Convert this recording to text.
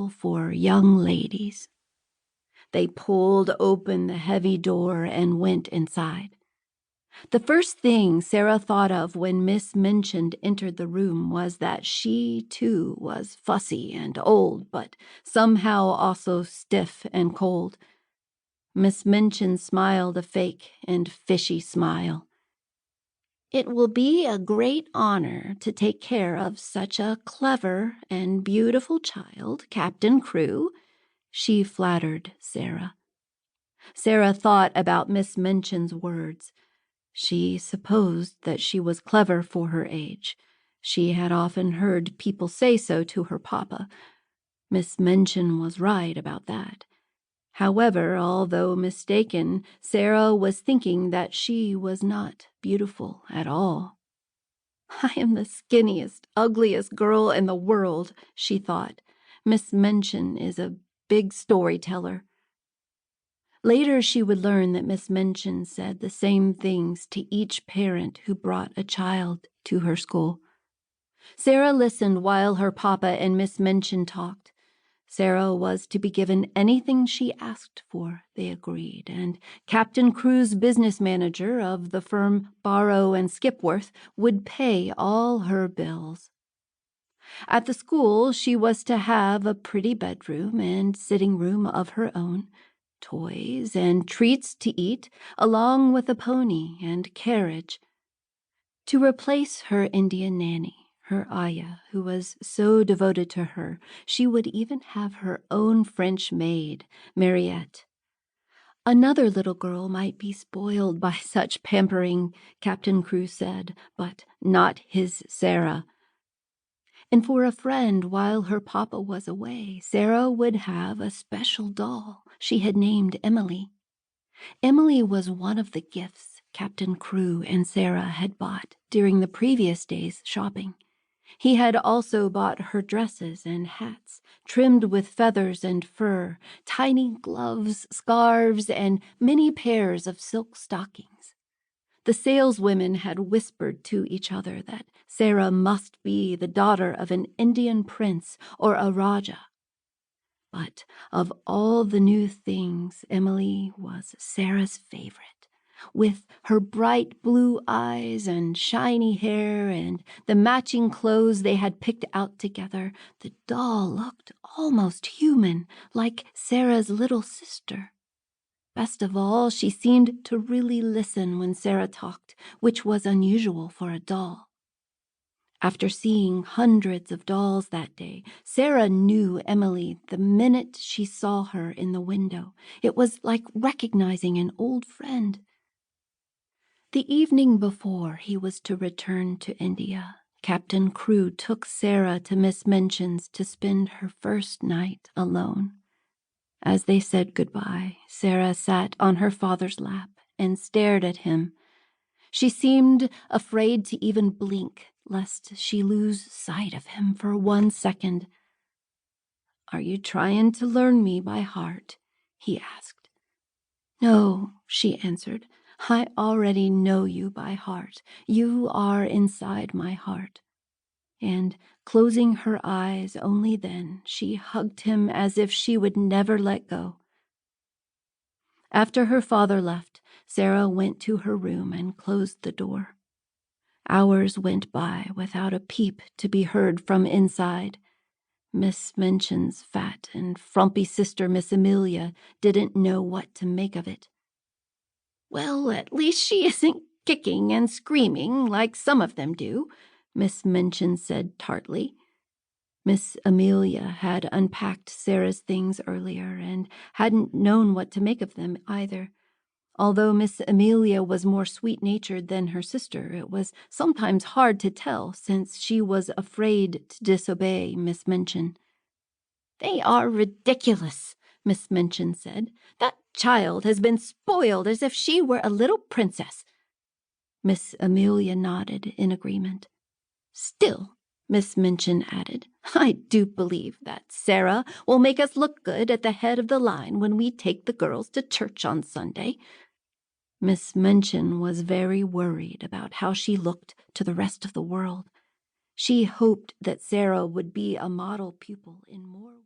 school for young ladies. They pulled open the heavy door and went inside. The first thing Sara thought of when Miss Minchin entered the room was that she, too, was fussy and old, but somehow also stiff and cold. Miss Minchin smiled a fake and fishy smile. "It will be a great honor to take care of such a clever and beautiful child, Captain Crewe," she flattered Sara. Sara thought about Miss Minchin's words. She supposed that she was clever for her age. She had often heard people say so to her papa. Miss Minchin was right about that. However, although mistaken, Sara was thinking that she was not beautiful at all. "I am the skinniest, ugliest girl in the world," she thought. "Miss Minchin is a big storyteller." Later she would learn that Miss Minchin said the same things to each parent who brought a child to her school. Sara listened while her papa and Miss Minchin talked. Sara was to be given anything she asked for, they agreed, and Captain Crewe's business manager of the firm Barrow and Skipworth would pay all her bills. At the school she was to have a pretty bedroom and sitting room of her own, toys and treats to eat, along with a pony and carriage. To replace her Indian nanny, her Aya, who was so devoted to her, she would even have her own French maid, Mariette. Another little girl might be spoiled by such pampering, Captain Crewe said, but not his Sara. And for a friend while her papa was away, Sara would have a special doll she had named Emily. Emily was one of the gifts Captain Crewe and Sara had bought during the previous day's shopping. He had also bought her dresses and hats, trimmed with feathers and fur, tiny gloves, scarves, and many pairs of silk stockings. The saleswomen had whispered to each other that Sara must be the daughter of an Indian prince or a Rajah. But of all the new things, Emily was Sara's favorite. With her bright blue eyes and shiny hair and the matching clothes they had picked out together, the doll looked almost human, like Sara's little sister. Best of all, she seemed to really listen when Sara talked, which was unusual for a doll. After seeing hundreds of dolls that day, Sara knew Emily the minute she saw her in the window. It was like recognizing an old friend. The evening before he was to return to India, Captain Crewe took Sara to Miss Minchin's to spend her first night alone. As they said goodbye, Sara sat on her father's lap and stared at him. She seemed afraid to even blink, lest she lose sight of him for 1 second. "Are you trying to learn me by heart?" he asked. "No," she answered. "I already know you by heart. You are inside my heart." And, closing her eyes only then, she hugged him as if she would never let go. After her father left, Sara went to her room and closed the door. Hours went by without a peep to be heard from inside. Miss Minchin's fat and frumpy sister, Miss Amelia, didn't know what to make of it. "Well, at least she isn't kicking and screaming like some of them do," Miss Minchin said tartly. Miss Amelia had unpacked Sara's things earlier and hadn't known what to make of them either. Although Miss Amelia was more sweet-natured than her sister, it was sometimes hard to tell since she was afraid to disobey Miss Minchin. "They are ridiculous," Miss Minchin said. "That child has been spoiled as if she were a little princess." Miss Amelia nodded in agreement. "Still," Miss Minchin added, "I do believe that Sara will make us look good at the head of the line when we take the girls to church on Sunday." Miss Minchin was very worried about how she looked to the rest of the world. She hoped that Sara would be a model pupil in more ways.